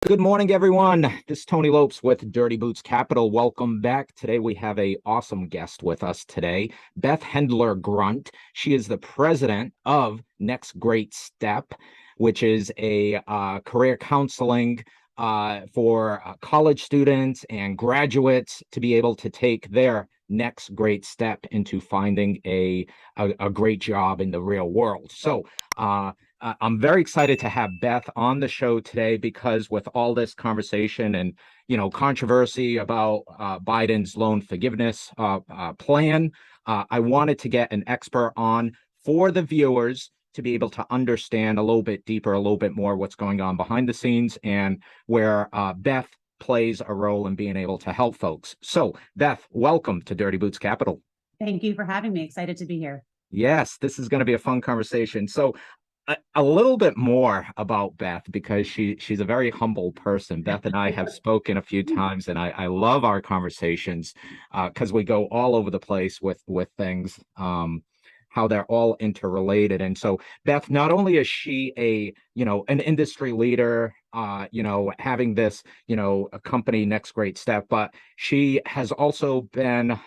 Good morning, everyone. This is Tony Lopes with Dirty Boots Capital. Welcome back. Today we have a awesome guest with us today, Beth Hendler-Grunt. She is the president of Next Great Step, which is a career counseling for college students and graduates to be able to take their next great step into finding a great job in the real world. I'm very excited to have Beth on the show today because with all this conversation and controversy about Biden's loan forgiveness plan, I wanted to get an expert on for the viewers to be able to understand a little bit deeper, a little bit more what's going on behind the scenes and where Beth plays a role in being able to help folks. So, Beth, welcome to Dirty Boots Capital. Thank you for having me. Excited to be here. Yes, this is going to be a fun conversation. So, a little bit more about Beth because she's a very humble person. Beth and I have spoken a few times, and I love our conversations because we go all over the place with things, how they're all interrelated. And so, Beth, not only is she an industry leader, having this, a company Next Great Step, but she has also been,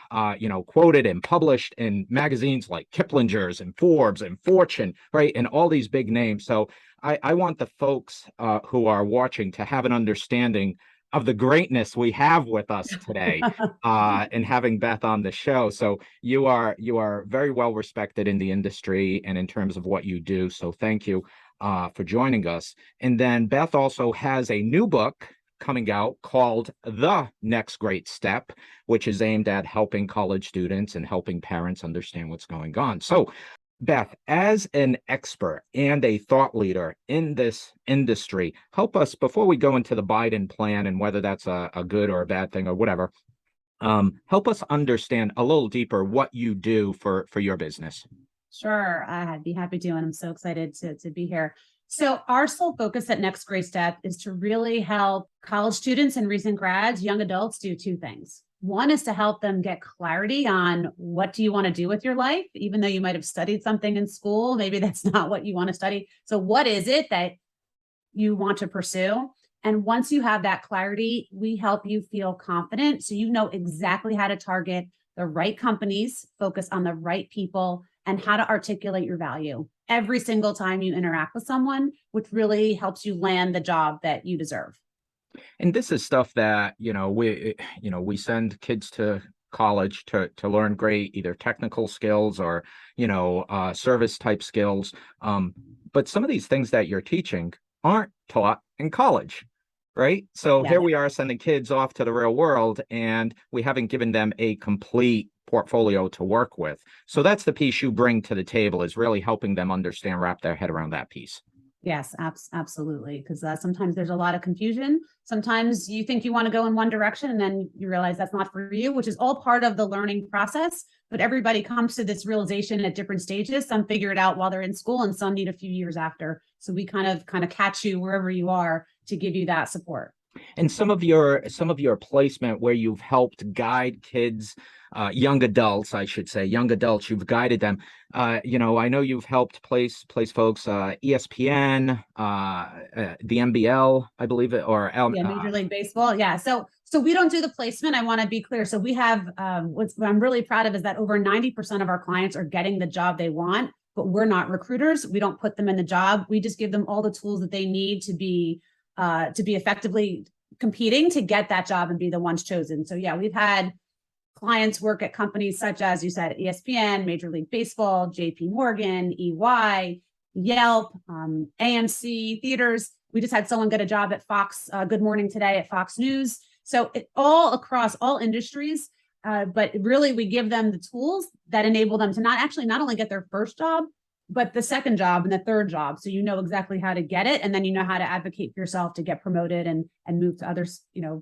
quoted and published in magazines like Kiplinger's and Forbes and Fortune, right? And all these big names. So I want the folks who are watching to have an understanding of the greatness we have with us today and having Beth on the show. So you are very well respected in the industry and in terms of what you do. So thank you for joining us. And then Beth also has a new book coming out called The Next Great Step, which is aimed at helping college students and helping parents understand what's going on. So Beth, as an expert and a thought leader in this industry, help us before we go into the Biden plan and whether that's a good or a bad thing or whatever. Help us understand a little deeper what you do for your business. Sure, I'd be happy to, and I'm so excited to be here. So our sole focus at Next Great Step is to really help college students and recent grads, young adults, do two things. One is to help them get clarity on what do you want to do with your life, even though you might have studied something in school, maybe that's not what you want to study. So what is it that you want to pursue? And once you have that clarity, we help you feel confident so you know exactly how to target the right companies, focus on the right people, and how to articulate your value every single time you interact with someone, which really helps you land the job that you deserve. And this is stuff that, we send kids to college to learn great, either technical skills or, service type skills. But some of these things that you're teaching aren't taught in college, right? So here we are sending kids off to the real world and we haven't given them a complete portfolio to work with. So that's the piece you bring to the table is really helping them understand, wrap their head around that piece. Yes, absolutely. Because sometimes there's a lot of confusion. Sometimes you think you want to go in one direction and then you realize that's not for you, which is all part of the learning process. But everybody comes to this realization at different stages. Some figure it out while they're in school and some need a few years after. So we kind of catch you wherever you are to give you that support. And some of your placement where you've helped guide kids, young adults, I should say, young adults, you've guided them. I know you've helped place folks, ESPN, the NBL, I believe it, or Major League Baseball. Yeah. So we don't do the placement. I want to be clear. So we have what I'm really proud of is that over 90% of our clients are getting the job they want, but we're not recruiters. We don't put them in the job. We just give them all the tools that they need to be effectively competing to get that job and be the ones chosen. So yeah, we've had clients work at companies such as you said, ESPN, Major League Baseball, JP Morgan, EY, Yelp, AMC, theaters. We just had someone get a job at Fox, Good Morning Today at Fox News. So it all across all industries, but really we give them the tools that enable them to not only get their first job, but the second job and the third job. So you know exactly how to get it. And then you know how to advocate for yourself to get promoted and move to other,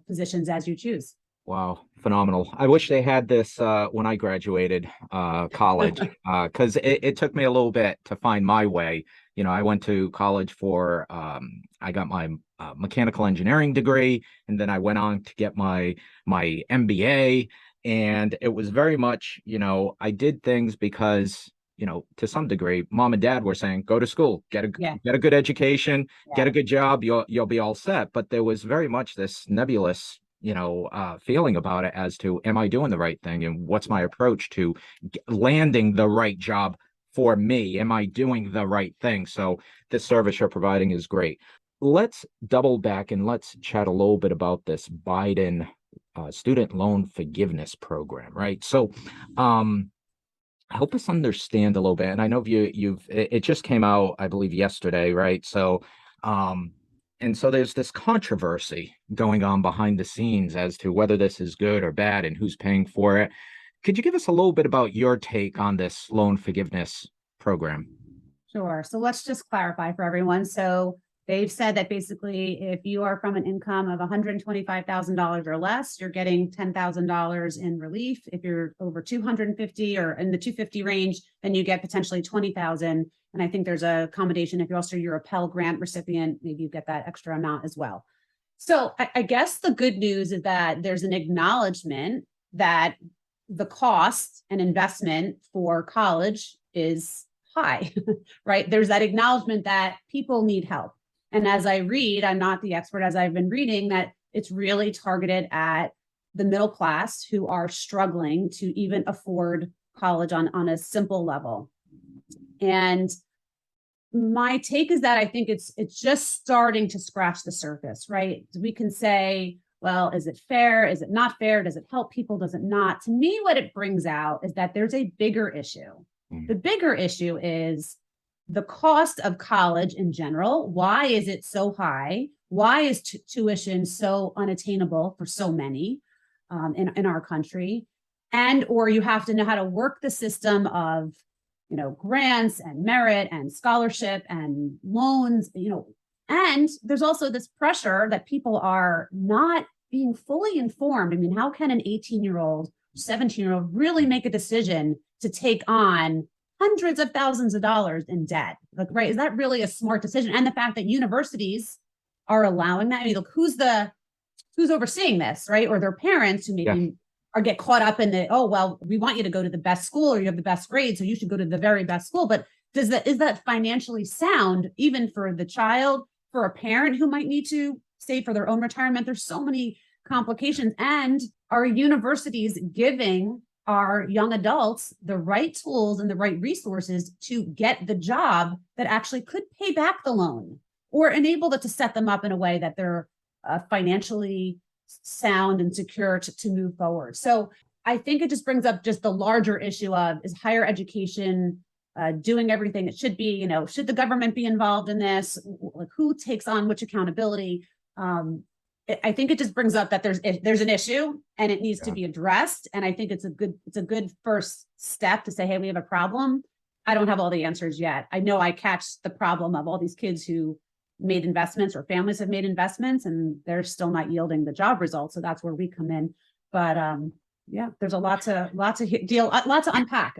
positions as you choose. Wow, phenomenal. I wish they had this when I graduated college, because it took me a little bit to find my way. I went to college for, I got my mechanical engineering degree, and then I went on to get my MBA. And it was very much, I did things because to some degree, mom and dad were saying, go to school, get Yeah. a good education, get Yeah. a good job, you'll be all set. But there was very much this nebulous, feeling about it as to, am I doing the right thing? And what's my approach to landing the right job for me? Am I doing the right thing? So this service you're providing is great. Let's double back and let's chat a little bit about this Biden student loan forgiveness program, right? So, help us understand a little bit. And I know it just came out, I believe, yesterday, right? So, and so there's this controversy going on behind the scenes as to whether this is good or bad and who's paying for it. Could you give us a little bit about your take on this loan forgiveness program? Sure. So let's just clarify for everyone. So they've said that basically, if you are from an income of $125,000 or less, you're getting $10,000 in relief. If you're over 250 or in the 250 range, then you get potentially 20,000. And I think there's a accommodation. If you're a Pell Grant recipient, maybe you get that extra amount as well. So I guess the good news is that there's an acknowledgement that the cost and investment for college is high, right? There's that acknowledgement that people need help. And as I read, I'm not the expert, as I've been reading, that it's really targeted at the middle class who are struggling to even afford college on a simple level. And my take is that I think it's just starting to scratch the surface, right? We can say, well, is it fair? Is it not fair? Does it help people? Does it not? To me, what it brings out is that there's a bigger issue. The bigger issue is the cost of college in general. Why is it so high? Why is tuition so unattainable for so many in our country? And or you have to know how to work the system of grants and merit and scholarship and loans, and there's also this pressure that people are not being fully informed. I mean, how can an 18-year-old, 17-year-old really make a decision to take on hundreds of thousands of dollars in debt? Like, right, is that really a smart decision? And the fact that universities are allowing that. I mean, look, who's overseeing this, right? Or their parents who maybe or get caught up in the, oh, well, we want you to go to the best school or you have the best grades, so you should go to the very best school. But is that financially sound, even for the child, for a parent who might need to save for their own retirement? There's so many complications. And are universities giving our young adults the right tools and the right resources to get the job that actually could pay back the loan or enable to set them up in a way that they're financially sound and secure to move forward? So I think it just brings up just the larger issue of, is higher education doing everything it should be? Should the government be involved in this? Like, who takes on which accountability? I think it just brings up that there's an issue and it needs to be addressed. And I think it's a good first step to say, hey, we have a problem. I don't have all the answers yet. I know I catch the problem of all these kids who made investments or families have made investments and they're still not yielding the job results. So that's where we come in. But there's a lot to unpack.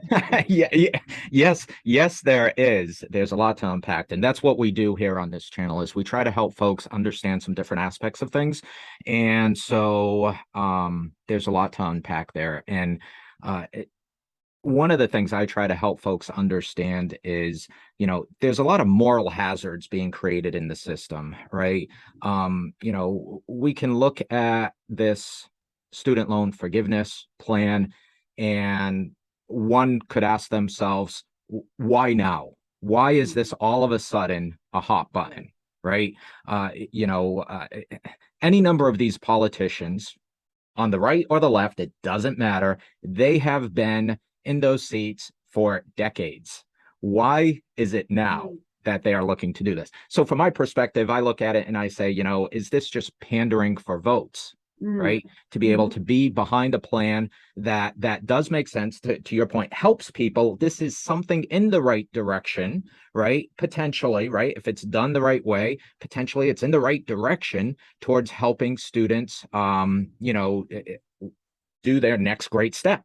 Yes, there is. There's a lot to unpack. And that's what we do here on this channel, is we try to help folks understand some different aspects of things. And so there's a lot to unpack there. And one of the things I try to help folks understand is, there's a lot of moral hazards being created in the system, right? We can look at this student loan forgiveness plan and one could ask themselves, why now? Why is this all of a sudden a hot button, right? Any number of these politicians on the right or the left, it doesn't matter. They have been in those seats for decades. Why is it now that they are looking to do this? So from my perspective, I look at it and I say, is this just pandering for votes, right? To be able to be behind a plan that does make sense, to your point, helps people. This is something in the right direction, right? Potentially, right? If it's done the right way, potentially it's in the right direction towards helping students, do their next great step.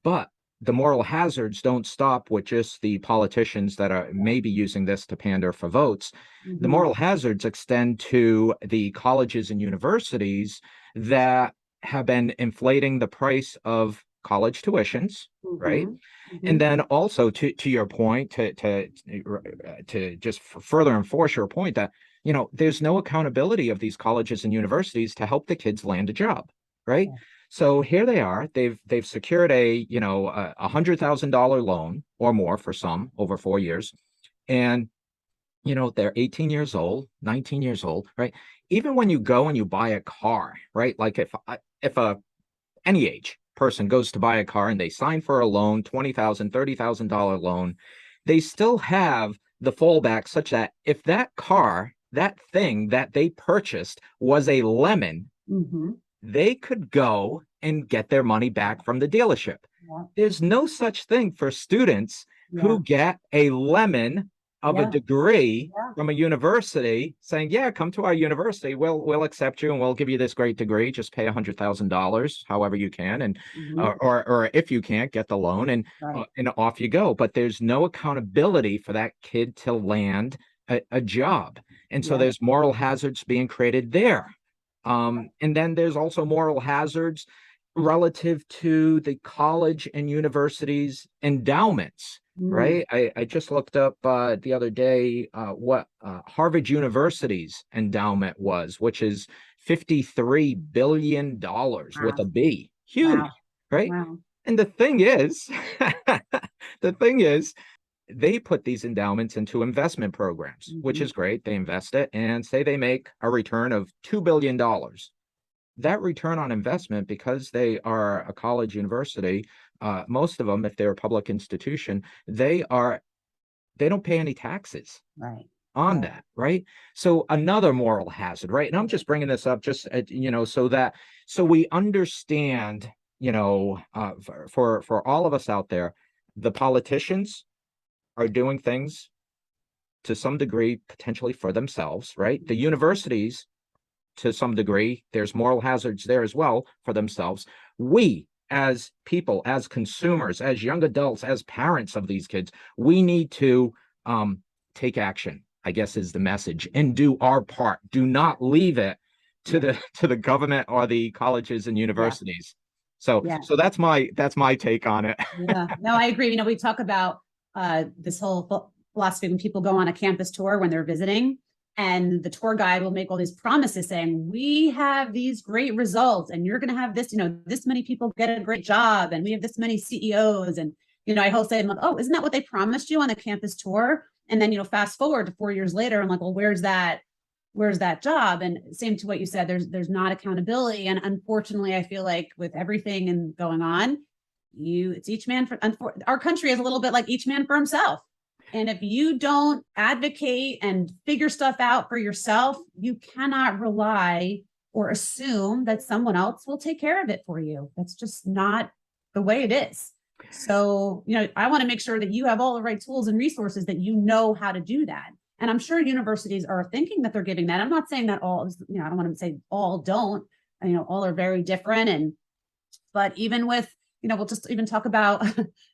But the moral hazards don't stop with just the politicians that are maybe using this to pander for votes. The moral hazards extend to the colleges and universities that have been inflating the price of college tuitions, right? Mhm. And Mhm. then also to your point, to just further enforce your point that, there's no accountability of these colleges and universities to help the kids land a job, right? Yeah. So here they are. They've secured a $100,000 loan or more for some over 4 years, and they're 18 years old, 19 years old, right? Even when you go and you buy a car, right? Like if any age person goes to buy a car and they sign for a loan, $20,000, $30,000 loan, they still have the fallback such that if that car, that thing that they purchased was a lemon, Mhm. they could go and get their money back from the dealership. Yeah. There's no such thing for students Yeah. who get a lemon of a Yeah. degree Yeah. from a university saying, yeah, come to our university. We'll accept you and we'll give you this great degree. Just pay $100,000, however you can. And, Mhm. or if you can't, get the loan Right. and off you go. But there's no accountability for that kid to land a job. And so Yeah. there's moral hazards being created there. And then there's also moral hazards relative to the college and universities endowments, Mm. right? I just looked up the other day what Harvard University's endowment was, which is $53 billion with a Wow. B. Wow. Huge, right? Wow. And the thing is, the thing is, they put these endowments into investment programs, which Mhm. is great. They invest it and say they make a return of $2 billion. That return on investment, because they are a college university, most of them, if they're a public institution, they don't pay any taxes Right. on Right. that, right? So another moral hazard, right? And I'm just bringing this up just so we understand, for all of us out there, the politicians are doing things to some degree potentially for themselves, right? The universities, to some degree, there's moral hazards there as well for themselves. We, as people, as consumers, as young adults, as parents of these kids, we need to take action, I guess is the message, and do our part. Do not leave it to Yeah. the government or the colleges and Yeah. universities. So Yeah. so that's my take on it. Yeah. No, I agree. We talk about this whole philosophy when people go on a campus tour when they're visiting, and the tour guide will make all these promises saying, we have these great results, and you're going to have this, this many people get a great job, and we have this many CEOs. And, I hope say, like, oh, isn't that what they promised you on the campus tour? And then, fast forward to 4 years later, I'm like, well, where's that job? And same to what you said, there's not accountability. And unfortunately, I feel like with everything and going on, it's each man for our country is a little bit like each man for himself. And if you don't advocate and figure stuff out for yourself, you cannot rely or assume that someone else will take care of it for you. That's just not the way it is. So, I want to make sure that you have all the right tools and resources that you know how to do that. And I'm sure universities are thinking that they're giving that. I'm not saying that all, I don't want to say all don't, all are very different. But even with, we'll just even talk about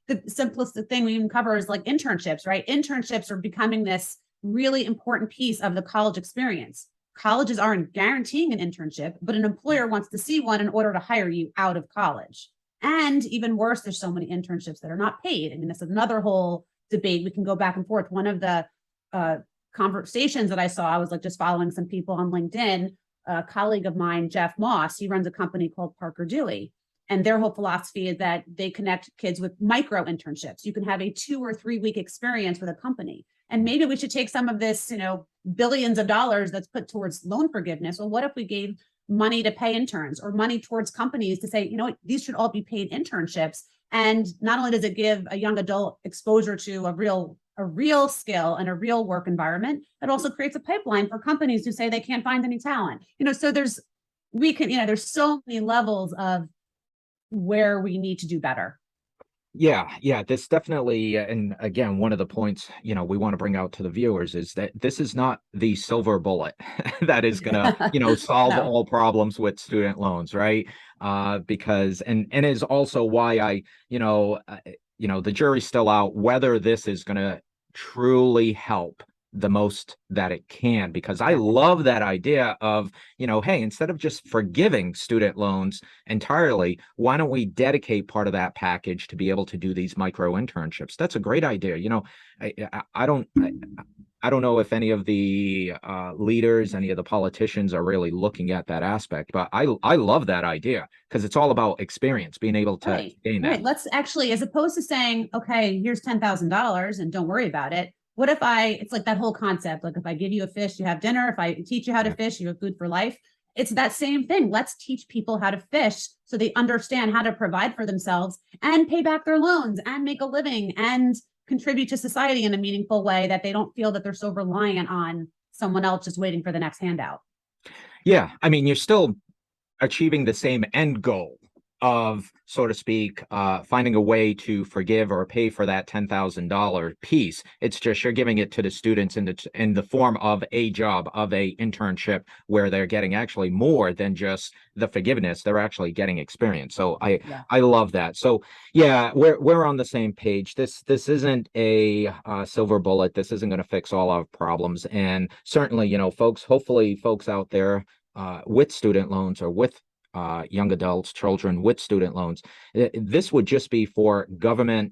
the simplest thing we even cover is like internships, right? Internships are becoming this really important piece of the college experience. Colleges aren't guaranteeing an internship, but an employer wants to see one in order to hire you out of college. And even worse, there's so many internships that are not paid. I mean, this is another whole debate. We can go back and forth. One of the uh, conversations that I saw, I was like just following some people on LinkedIn. A colleague of mine, Jeff Moss, he runs a company called Parker Dewey. And their whole philosophy is that they connect kids with micro internships. You can have a 2 or 3 week experience with a company. And maybe we should take some of this, billions of dollars that's put towards loan forgiveness. Well, what if we gave money to pay interns or money towards companies to say, these should all be paid internships. And not only does it give a young adult exposure to a real skill and a real work environment, it also creates a pipeline for companies who say they can't find any talent. So there's so many levels of where we need to do better. Yeah, this definitely, and again, one of the points, we want to bring out to the viewers is that this is not the silver bullet that is gonna, solve No. all problems with student loans, right? Because and is also why the jury's still out whether this is gonna truly help the most that it can, because I Yeah. love that idea of, hey, instead of just forgiving student loans entirely, why don't we dedicate part of that package to be able to do these micro internships? That's a great idea. I don't know if any of the leaders, any of the politicians are really looking at that aspect, but I love that idea because it's all about experience, being able to Right. gain Right. that. Let's actually, as opposed to saying, okay, here's $10,000 and don't worry about it. What if it's like that whole concept, like if I give you a fish, you have dinner. If I teach you how to Yeah. fish, you have food for life. It's that same thing. Let's teach people how to fish so they understand how to provide for themselves and pay back their loans and make a living and contribute to society in a meaningful way, that they don't feel that they're so reliant on someone else just waiting for the next handout. Yeah. I mean, you're still achieving the same end goal of, so to speak, finding a way to forgive or pay for that $10,000 piece. It's just you're giving it to the students in the form of a job, of a internship, where they're getting actually more than just the forgiveness. They're actually getting experience. So Yeah. I love that. So yeah, we're on the same page. This isn't a silver bullet. This isn't going to fix all our problems. And certainly, folks, hopefully folks out there with student loans or with young adults, children with student loans. This would just be for government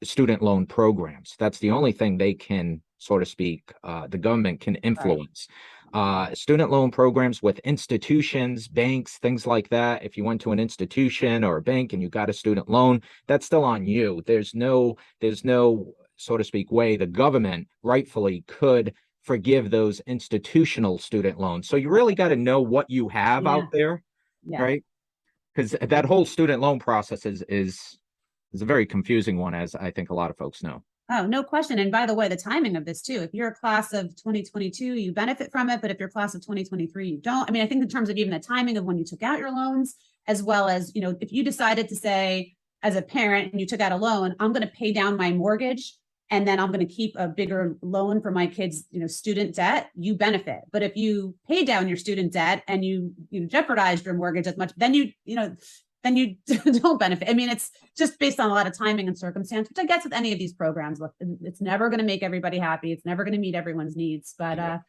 student loan programs. That's the only thing they can, so to speak, the government can Right. influence. Student loan programs with institutions, banks, things like that. If you went to an institution or a bank and you got a student loan, that's still on you. There's no, so to speak, way the government rightfully could forgive those institutional student loans. So you really got to know what you have out Yeah. there, Yeah. right? Because that whole student loan process is a very confusing one, as I think a lot of folks know. Oh, no question. And by the way, the timing of this too, if you're a class of 2022, you benefit from it. But if you're class of 2023, you don't. I mean, I think in terms of even the timing of when you took out your loans, as well as, if you decided to say as a parent and you took out a loan, I'm going to pay down my mortgage and then I'm going to keep a bigger loan for my kids, student debt, you benefit. But if you pay down your student debt and you jeopardize your mortgage as much, then then you don't benefit. I mean, it's just based on a lot of timing and circumstance, which I guess with any of these programs, look, it's never going to make everybody happy. It's never going to meet everyone's needs, but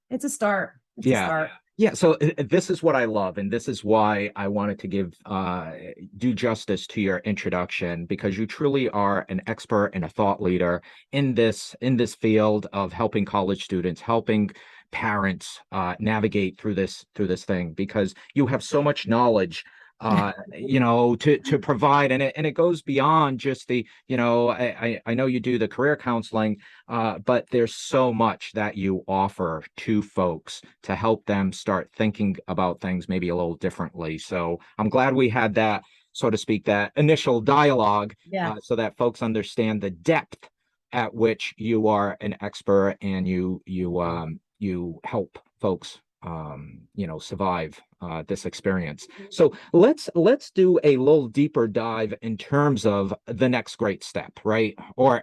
it's a start. It's a Yeah. start. Yeah, so this is what I love, and this is why I wanted to do justice to your introduction, because you truly are an expert and a thought leader in this field of helping college students, helping parents navigate through this thing, because you have so much knowledge to provide, and it goes beyond just I know you do the career counseling, but there's so much that you offer to folks to help them start thinking about things maybe a little differently. So I'm glad we had that, so to speak, that initial dialogue, Yeah. so that folks understand the depth at which you are an expert, and you help folks survive this experience. So let's do a little deeper dive in terms of the next great step, right? Or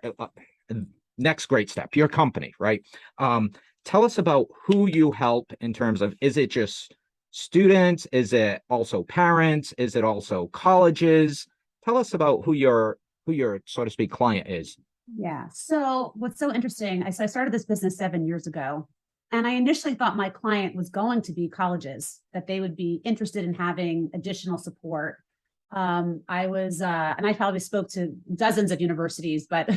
next great step, your company, right? Tell us about who you help in terms of, is it just students? Is it also parents? Is it also colleges? Tell us about who your, so to speak, client is. Yeah. So what's so interesting, I started this business 7 years ago, and I initially thought my client was going to be colleges, that they would be interested in having additional support. And I probably spoke to dozens of universities, but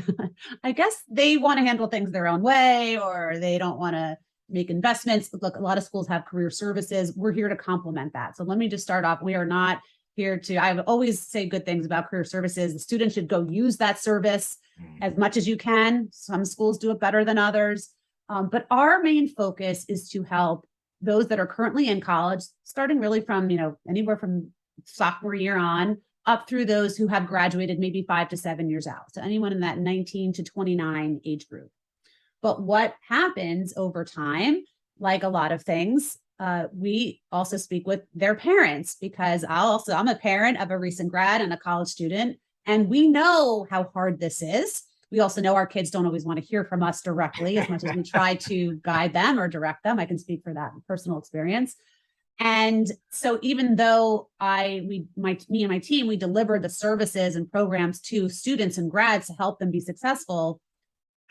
I guess they want to handle things their own way, or they don't want to make investments. Look, a lot of schools have career services. We're here to complement that. So let me just start off. We are not here to, I always say good things about career services. The students should go use that service as much as you can. Some schools do it better than others. But our main focus is to help those that are currently in college, starting really from, anywhere from sophomore year on up through those who have graduated maybe 5 to 7 years out. So anyone in that 19 to 29 age group. But what happens over time, like a lot of things, we also speak with their parents, because I'm a parent of a recent grad and a college student, and we know how hard this is. We also know our kids don't always want to hear from us directly as much as we try to guide them or direct them. I can speak for that personal experience. And so even though me and my team, we deliver the services and programs to students and grads to help them be successful,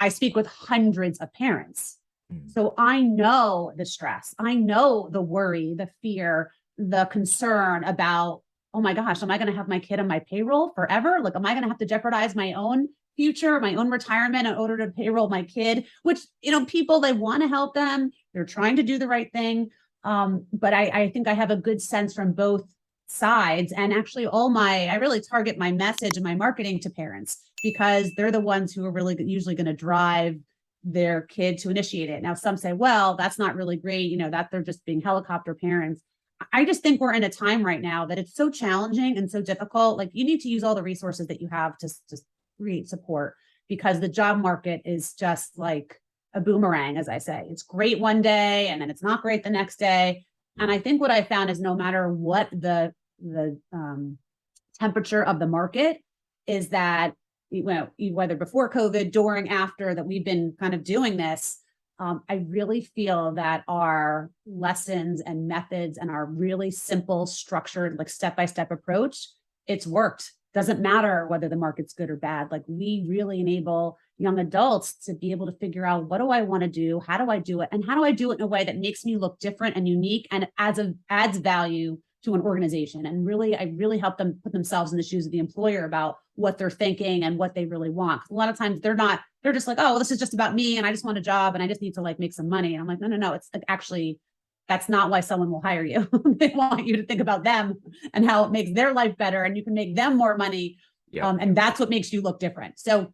I speak with hundreds of parents. Mm. So I know the stress, I know the worry, the fear, the concern about, oh my gosh, am I going to have my kid on my payroll forever? Like, am I going to have to jeopardize my own future, my own retirement in order to payroll my kid? Which, people, they want to help them. They're trying to do the right thing. But I think I have a good sense from both sides. And actually I really target my message and my marketing to parents because they're the ones who are really usually going to drive their kid to initiate it. Now, some say, well, that's not really great, that they're just being helicopter parents. I just think we're in a time right now that it's so challenging and so difficult. Like, you need to use all the resources that you have to create support, because the job market is just like a boomerang, as I say. It's great one day and then it's not great the next day. And I think what I found is no matter what the temperature of the market is, that whether before COVID, during, after, that we've been kind of doing this, I really feel that our lessons and methods and our really simple, structured, like step-by-step approach, it's worked. Doesn't matter whether the market's good or bad. Like, we really enable young adults to be able to figure out, what do I want to do? How do I do it? And how do I do it in a way that makes me look different and unique and adds value to an organization? And I really help them put themselves in the shoes of the employer about what they're thinking and what they really want. A lot of times they're just like, oh, well, this is just about me and I just want a job and I just need to like make some money. And I'm like, no, it's like, actually, that's not why someone will hire you. They want you to think about them and how it makes their life better, and you can make them more money. Yeah. And that's what makes you look different. So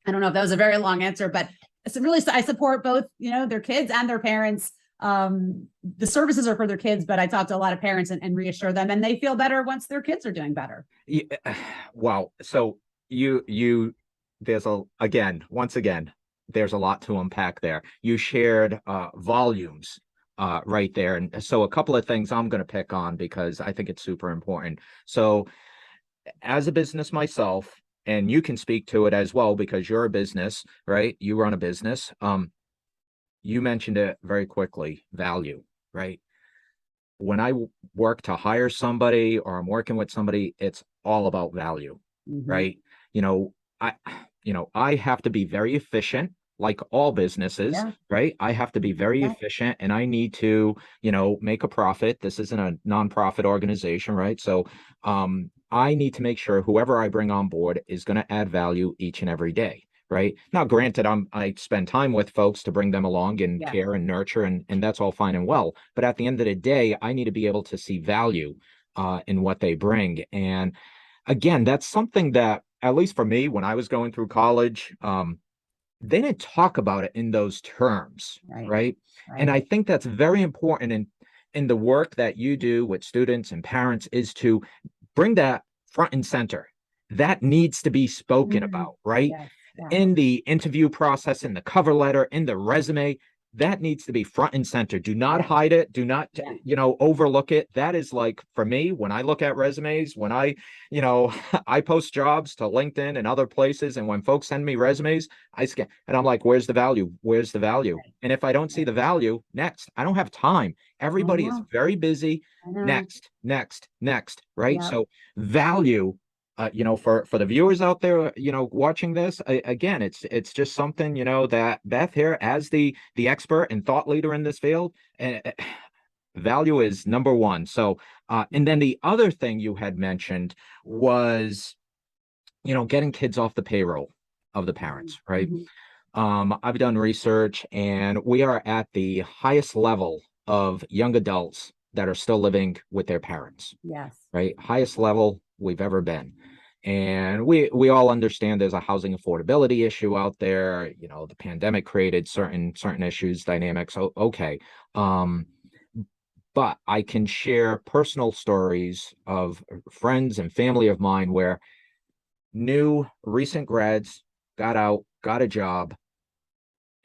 I don't know if that was a very long answer, but it's really, I support both, their kids and their parents. The services are for their kids, but I talk to a lot of parents and reassure them, and they feel better once their kids are doing better. Yeah. Wow. So once again, there's a lot to unpack there. You shared volumes right there. And so a couple of things I'm going to pick on because I think it's super important. So as a business myself, and you can speak to it as well because you're a business, right? You run a business. You mentioned it very quickly, value, right? When I work to hire somebody or I'm working with somebody, it's all about value, right? I have to be very efficient, like all businesses, right? I have to be very efficient, and I need to, make a profit. This isn't a nonprofit organization, right? So, I need to make sure whoever I bring on board is going to add value each and every day. Right now, granted, I spend time with folks to bring them along and care and nurture, and that's all fine and well. But at the end of the day, I need to be able to see value in what they bring. And again, that's something that, at least for me, when I was going through college, they didn't talk about it in those terms, right? And I think that's very important in the work that you do with students and parents, is to bring that front and center. That needs to be spoken about, right? In the interview process, in the cover letter, in the resume, that needs to be front and center. Do not hide it. Do not, overlook it. That is, like, for me, when I look at resumes, when I post jobs to LinkedIn and other places, and when folks send me resumes, I scan and I'm like, where's the value? Where's the value? And if I don't see the value, next. I don't have time. Everybody is very busy. Next, right? So value. For the viewers out there, watching this, again, it's just something, that Beth here, as the expert and thought leader in this field, value is number one. So, and then the other thing you had mentioned was, getting kids off the payroll of the parents, right? I've done research, and we are at the highest level of young adults that are still living with their parents. Right? Highest level we've ever been. And we all understand there's a housing affordability issue out there. The pandemic created certain issues, dynamics. Okay. But I can share personal stories of friends and family of mine where new recent grads got out, got a job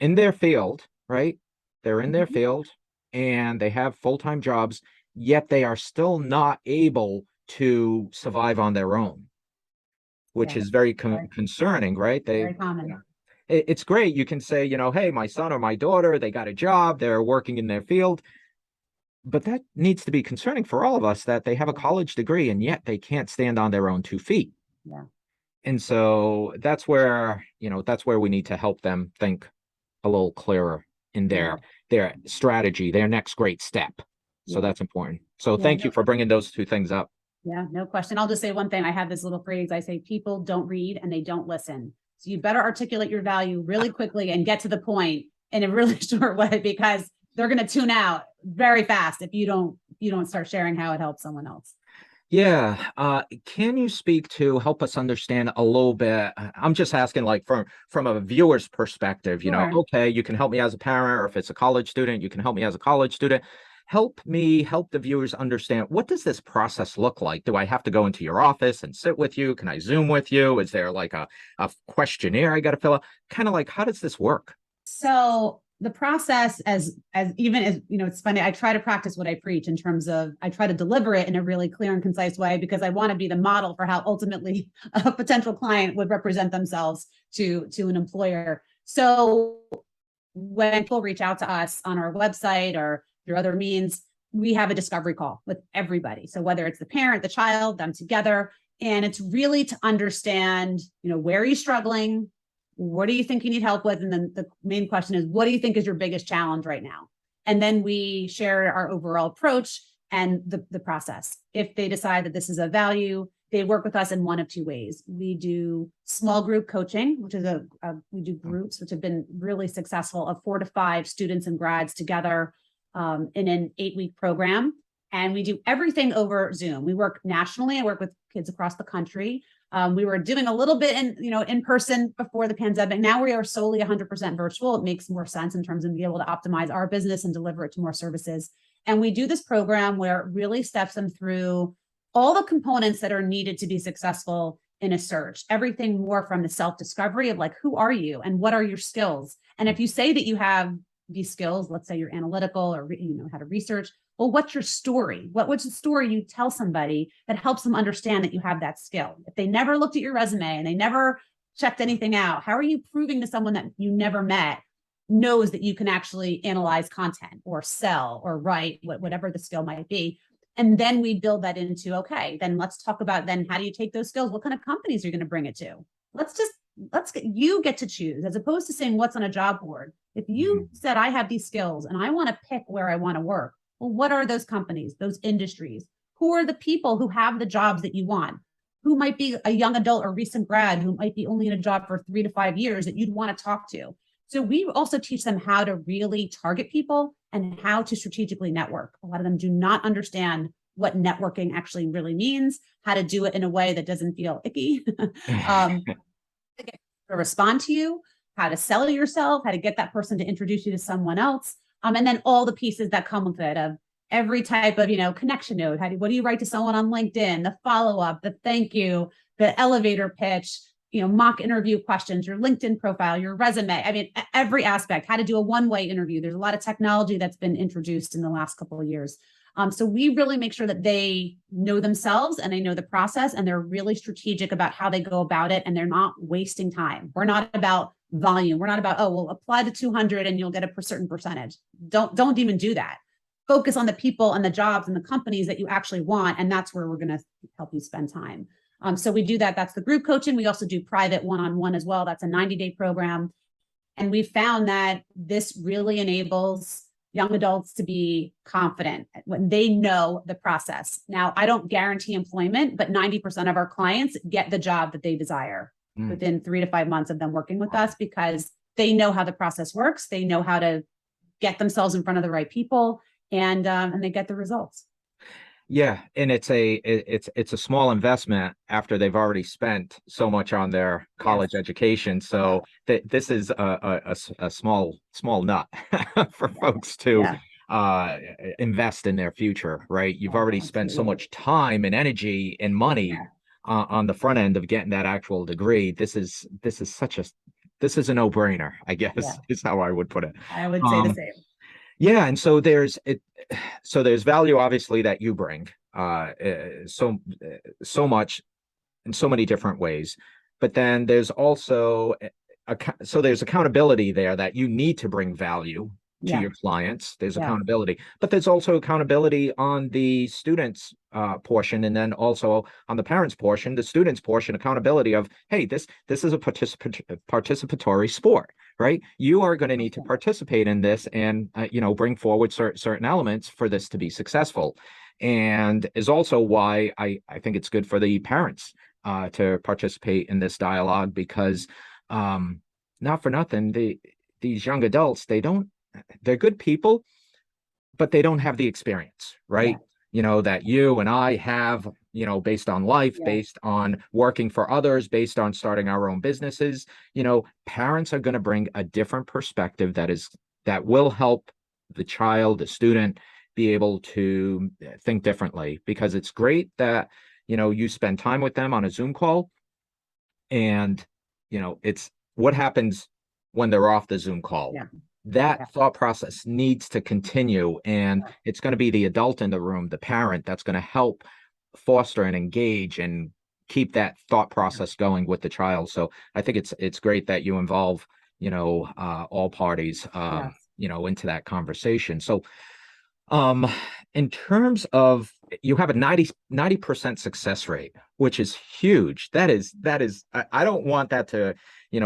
in their field, right? They're in their field and they have full-time jobs, yet they are still not able to survive on their own, which is very concerning, right? Very common. It's great. You can say, hey, my son or my daughter, they got a job, they're working in their field. But that needs to be concerning for all of us, that they have a college degree and yet they can't stand on their own 2 feet. And so that's where we need to help them think a little clearer in Yeah. their strategy, their next great step. So Yeah. that's important. So Yeah, thank you for bringing those two things up. yeah, no question. I'll just say one thing. I have this little phrase. I say people don't read and they don't listen. So you better articulate your value really quickly and get to the point in a really short way, because they're going to tune out very fast if you don't start sharing how it helps someone else. Yeah. Can you help us understand a little bit? I'm just asking like from a viewer's perspective, Sure. okay, you can help me as a parent, or if it's a college student, you can help me as a college student. Help the viewers understand, what does this process look like? Do I have to go into your office and sit with you? Can I Zoom with you? Is there like a questionnaire I got to fill out? Kind of like, how does this work? So the process, as even as it's funny, I try to practice what I preach in terms of I try to deliver it in a really clear and concise way, because I want to be the model for how ultimately a potential client would represent themselves to an employer. So when people reach out to us on our website or through other means, we have a discovery call with everybody. So whether it's the parent, the child, them together, and it's really to understand, where are you struggling? What do you think you need help with? And then the main question is, what do you think is your biggest challenge right now? And then we share our overall approach and the process. If they decide that this is a value, they work with us in one of two ways. We do small group coaching, which is we do groups, which have been really successful, of 4 to 5 students and grads together in an 8-week program. And we do everything over Zoom. We work nationally. I work with kids across the country. We were doing a little bit in person before the pandemic. Now we are solely 100% virtual. It makes more sense in terms of being able to optimize our business and deliver it to more services. And we do this program where it really steps them through all the components that are needed to be successful in a search. Everything more from the self-discovery of like, who are you and what are your skills? And if you say that you have these skills, let's say you're analytical or how to research, well, what's your story? What's the story you tell somebody that helps them understand that you have that skill? If they never looked at your resume and they never checked anything out, how are you proving to someone that you never met knows that you can actually analyze content or sell or write, whatever the skill might be? And then we build that into, okay, then let's talk about then how do you take those skills? What kind of companies are you going to bring it to? You get to choose, as opposed to saying what's on a job board. If you said, I have these skills and I want to pick where I want to work, well, what are those companies, those industries? Who are the people who have the jobs that you want? Who might be a young adult or recent grad who might be only in a job for 3 to 5 years that you'd want to talk to? So we also teach them how to really target people and how to strategically network. A lot of them do not understand what networking actually really means, how to do it in a way that doesn't feel icky, to respond to you, how to sell yourself, how to get that person to introduce you to someone else. And then all the pieces that come with it of every type of, connection note. What do you write to someone on LinkedIn? The follow-up, the thank you, the elevator pitch, mock interview questions, your LinkedIn profile, your resume. I mean, every aspect, how to do a one-way interview. There's a lot of technology that's been introduced in the last couple of years. So we really make sure that they know themselves and they know the process and they're really strategic about how they go about it and they're not wasting time. We're not about volume. We're not about, oh, well, apply to 200 and you'll get a certain percentage. Don't even do that. Focus on the people and the jobs and the companies that you actually want. And that's where we're going to help you spend time. So we do that. That's the group coaching. We also do private one-on-one as well. That's a 90-day program. And we found that this really enables young adults to be confident when they know the process. Now, I don't guarantee employment, but 90% of our clients get the job that they desire within 3 to 5 months of them working with us, because they know how the process works. They know how to get themselves in front of the right people, and they get the results. Yeah, and it's a small investment after they've already spent so much on their college education. So this is a small nut for folks to invest in their future, right? You've already spent so much time and energy and money on the front end of getting that actual degree. This is a no-brainer, I guess, is how I would put it. I would say the same. Yeah, and so there's value obviously that you bring so much in so many different ways, but then there's also there's accountability there, that you need to bring value to Yeah. your clients. There's Yeah. accountability, but there's also accountability on the students portion, and then also on the parents portion, the students portion, accountability of, hey, this is a participatory sport, right? You are going to need to participate in this and bring forward certain elements for this to be successful. And is also why I think it's good for the parents to participate in this dialogue, because not for nothing, these young adults, they're good people, but they don't have the experience, Yeah. right? That you and I have, based on life, Yeah. based on working for others, based on starting our own businesses. Parents are going to bring a different perspective that will help the child, the student, be able to think differently, because it's great that, you spend time with them on a Zoom call, and, it's what happens when they're off the Zoom call. Yeah. That Yeah. thought process needs to continue, and Yeah. it's going to be the adult in the room, the parent, that's going to help foster and engage and keep that thought process going with the child. So I think it's great that you involve, all parties, Yes. into that conversation. So um, in terms of, you have a 90% success rate, which is huge. I don't want that to,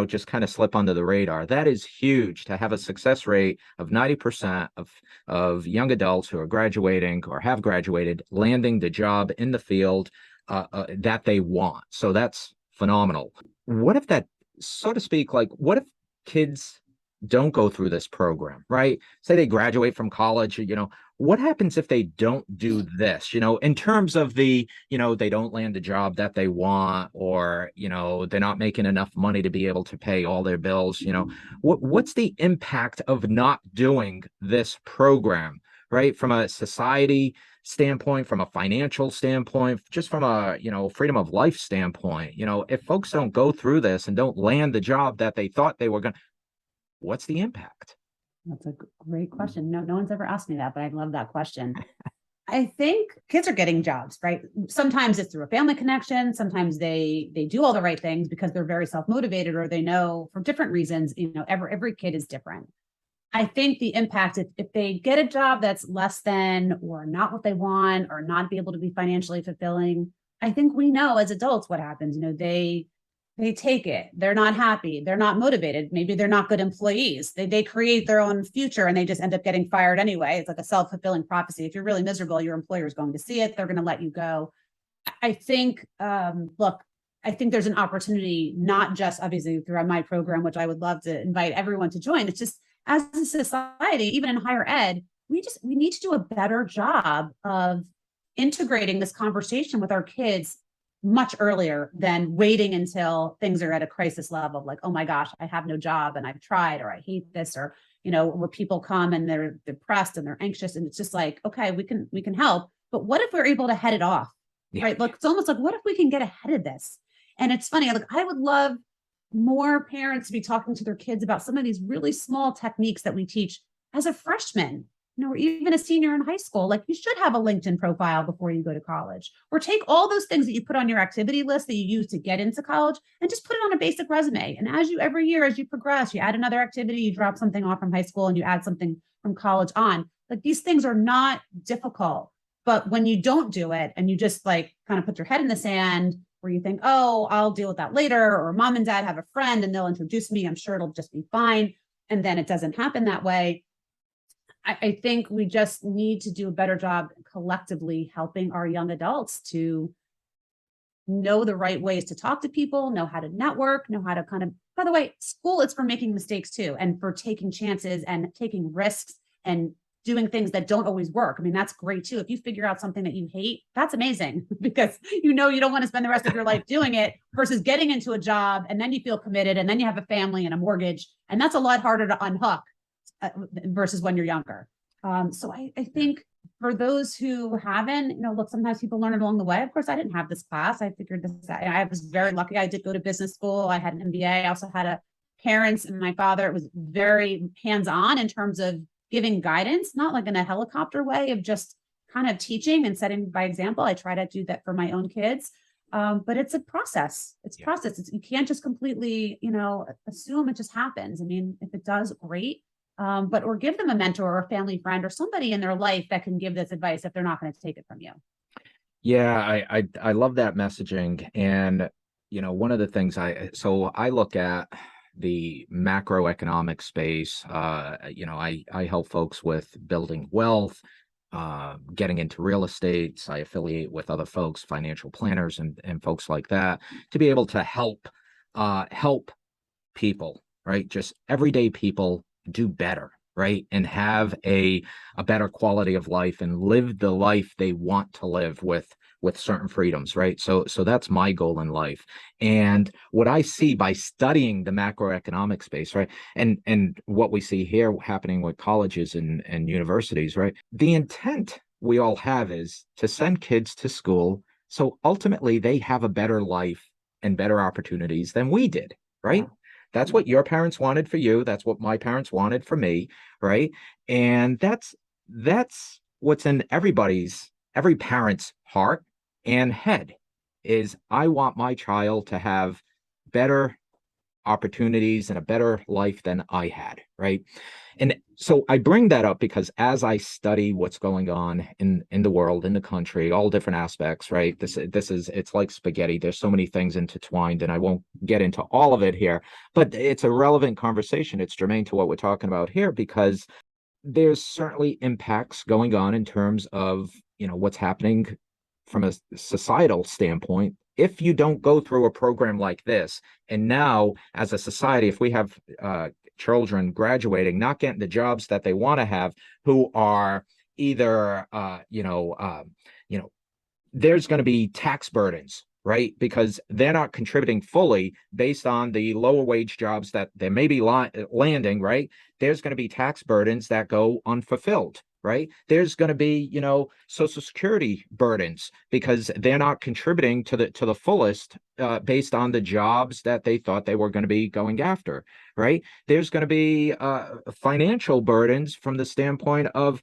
just kind of slip under the radar. That is huge, to have a success rate of 90% of young adults who are graduating or have graduated, landing the job in the field that they want. So that's phenomenal. What if that, so to speak, like, what if kids don't go through this program, right? Say they graduate from college, what happens if they don't do this, in terms of they don't land the job that they want, or, they're not making enough money to be able to pay all their bills, what's the impact of not doing this program, right? From a society standpoint, from a financial standpoint, just from a, freedom of life standpoint, if folks don't go through this and don't land the job that they thought they were going to, what's the impact? That's a great question. No one's ever asked me that, but I love that question. I think kids are getting jobs, right? Sometimes it's through a family connection. Sometimes they do all the right things because they're very self-motivated, or they know for different reasons. Every kid is different. I think the impact, if they get a job that's less than or not what they want, or not be able to be financially fulfilling, I think we know as adults what happens. They take it. They're not happy. They're not motivated. Maybe they're not good employees. They create their own future, and they just end up getting fired anyway. It's like a self-fulfilling prophecy. If you're really miserable, your employer is going to see it. They're going to let you go. I think, look, I think there's an opportunity, not just obviously through my program, which I would love to invite everyone to join. It's just, as a society, even in higher ed, we need to do a better job of integrating this conversation with our kids much earlier than waiting until things are at a crisis level, like, oh my gosh, I have no job and I've tried, or I hate this, or where people come and they're depressed and they're anxious, and it's just like, okay, we can help, but what if we're able to head it off? Yeah. Right? Look, it's almost like, what if we can get ahead of this? And it's funny, like, I would love more parents to be talking to their kids about some of these really small techniques that we teach as a freshman, or even a senior in high school. Like, you should have a LinkedIn profile before you go to college, or take all those things that you put on your activity list that you use to get into college and just put it on a basic resume. And every year, as you progress, you add another activity, you drop something off from high school and you add something from college on. Like, these things are not difficult, but when you don't do it and you just like kind of put your head in the sand, where you think, oh, I'll deal with that later, or mom and dad have a friend and they'll introduce me, I'm sure it'll just be fine. And then it doesn't happen that way. I think we just need to do a better job collectively helping our young adults to know the right ways to talk to people, know how to network, know how to kind of, by the way, school is for making mistakes too, and for taking chances and taking risks and doing things that don't always work. I mean, that's great too. If you figure out something that you hate, that's amazing, because you don't want to spend the rest of your life doing it, versus getting into a job and then you feel committed and then you have a family and a mortgage. And that's a lot harder to unhook versus when you're younger. So I think for those who haven't, look, sometimes people learn it along the way. Of course, I didn't have this class. I figured this out. I was very lucky. I did go to business school. I had an MBA. I also had parents, and my father was very hands-on in terms of giving guidance, not like in a helicopter way of just kind of teaching and setting by example. I try to do that for my own kids. But it's a process. Yeah. You can't just completely, assume it just happens. I mean, if it does, great. but or give them a mentor or a family friend or somebody in their life that can give this advice if they're not going to take it from you. Yeah, I love that messaging. And one of the things I look at the macroeconomic space. I help folks with building wealth, getting into real estate. I affiliate with other folks, financial planners and folks like that, to be able to help people, right? Just everyday people do better, right? And have a better quality of life and live the life they want to live with certain freedoms, right? So that's my goal in life. And what I see by studying the macroeconomic space, right? And what we see here happening with colleges and universities, right? The intent we all have is to send kids to school so ultimately they have a better life and better opportunities than we did, right? That's what your parents wanted for you. That's what my parents wanted for me, right? And that's what's in every parent's heart and head is I want my child to have better opportunities and a better life than I had, right? And so I bring that up because as I study what's going on in the world, in the country, all different aspects, right? It's like spaghetti. There's so many things intertwined, and I won't get into all of it here, but it's a relevant conversation. It's germane to what we're talking about here because there's certainly impacts going on in terms of, what's happening from a societal standpoint. If you don't go through a program like this, and now as a society, if we have children graduating, not getting the jobs that they want to have, who are either, there's going to be tax burdens, right? Because they're not contributing fully based on the lower wage jobs that they may be landing, right? There's going to be tax burdens that go unfulfilled, right? There's going to be, Social Security burdens because they're not contributing to the fullest based on the jobs that they thought they were going to be going after, right? There's going to be financial burdens from the standpoint of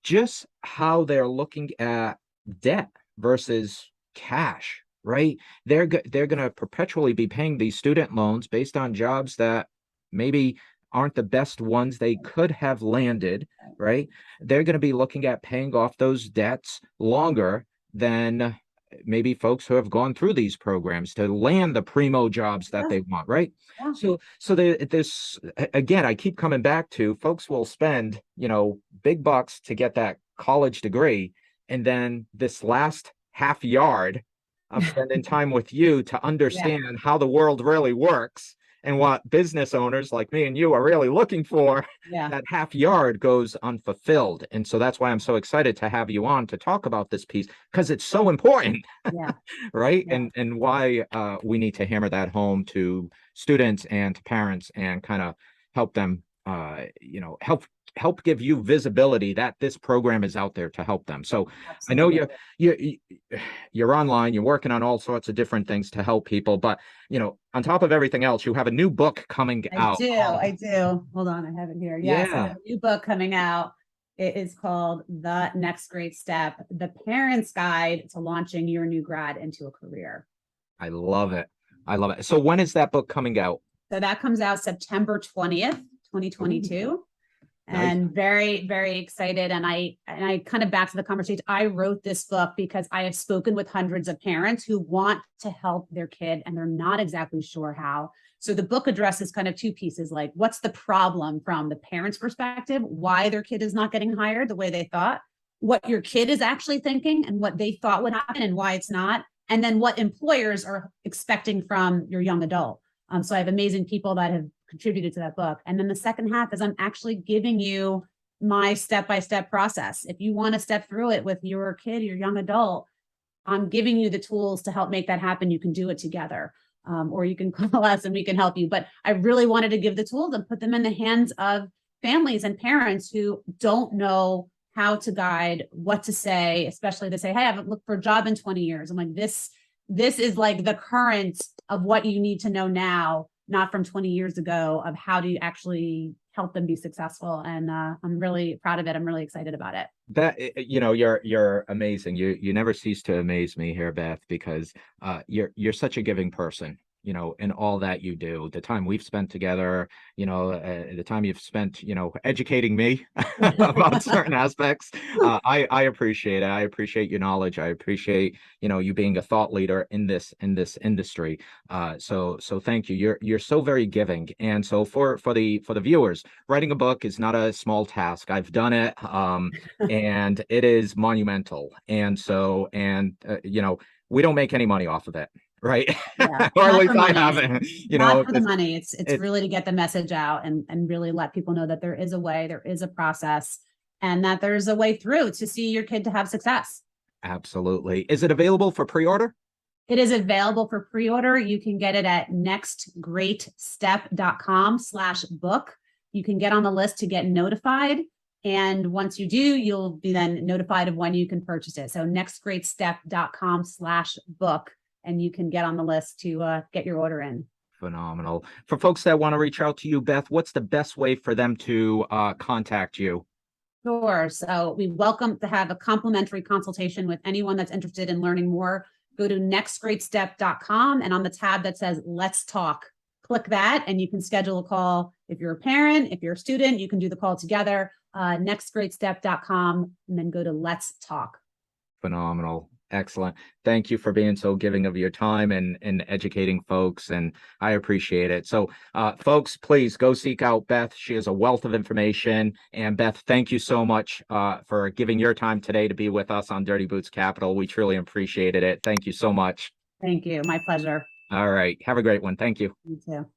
just how they're looking at debt versus cash, right? They're going to perpetually be paying these student loans based on jobs that maybe aren't the best ones they could have landed, right? They're going to be looking at paying off those debts longer than maybe folks who have gone through these programs to land the primo jobs that they want, right? Yeah. So there's again, I keep coming back to folks will spend, big bucks to get that college degree, and then this last half yard of spending time with you to understand how the world really works and what business owners like me and you are really looking for, that half yard goes unfulfilled. And so that's why I'm so excited to have you on to talk about this piece because it's so important, right? And why we need to hammer that home to students and to parents and kind of help them, help give you visibility that this program is out there to help them. So I know you're online, you're working on all sorts of different things to help people, but on top of everything else, you have a new book coming out. I do. Hold on, I have it here. Yes, I have a new book coming out. It is called The Next Great Step: The Parent's Guide to Launching Your New Grad into a Career. I love it. So when is that book coming out? So that comes out September 20th, 2022. Ooh. And nice. Very, very excited. And I kind of back to the conversation. I wrote this book because I have spoken with hundreds of parents who want to help their kid and they're not exactly sure how. So the book addresses kind of two pieces, like what's the problem from the parent's perspective, why their kid is not getting hired the way they thought, what your kid is actually thinking and what they thought would happen and why it's not, and then what employers are expecting from your young adult. So I have amazing people that have contributed to that book. And then the second half is I'm actually giving you my step-by-step process. If you want to step through it with your kid, your young adult, I'm giving you the tools to help make that happen. You can do it together, or you can call us and we can help you. But I really wanted to give the tools and put them in the hands of families and parents who don't know how to guide, what to say, especially to say, hey, I haven't looked for a job in 20 years. I'm like, this is like the current of what you need to know now, not from 20 years ago, of how do you actually help them be successful. And I'm really proud of it. I'm really excited about it. That, you're amazing. You never cease to amaze me here, Beth, because you're such a giving person. in all that you do, the time we've spent together, the time you've spent, educating me about certain aspects. I appreciate it. I appreciate your knowledge. I appreciate, you being a thought leader in this industry. So thank you. You're so very giving. And so for the viewers, writing a book is not a small task. I've done it. And it is monumental. And so, we don't make any money off of it, right? Yeah, Or at not least for I money. haven't, Not for the money. It's it, really to get the message out and really let people know that there is a way, there is a process, and that there's a way through to see your kid to have success. absolutely. Is it available for pre-order? It is available for pre-order. You can get it at nextgreatstep.com/book. You can get on the list to get notified. And once you do, you'll be then notified of when you can purchase it. So nextgreatstep.com/book, and you can get on the list to get your order in. Phenomenal. For folks that want to reach out to you, Beth, what's the best way for them to contact you? Sure. So we welcome to have a complimentary consultation with anyone that's interested in learning more. Go to nextgreatstep.com, and on the tab that says Let's Talk, click that and you can schedule a call. If you're a parent, if you're a student, you can do the call together. Nextgreatstep.com, and then go to Let's Talk. Phenomenal. Excellent. Thank you for being so giving of your time and educating folks. And I appreciate it. So, folks, please go seek out Beth. She is a wealth of information. And Beth, thank you so much for giving your time today to be with us on Dirty Boots Capital. We truly appreciated it. Thank you so much. Thank you. My pleasure. All right. Have a great one. Thank you. You too.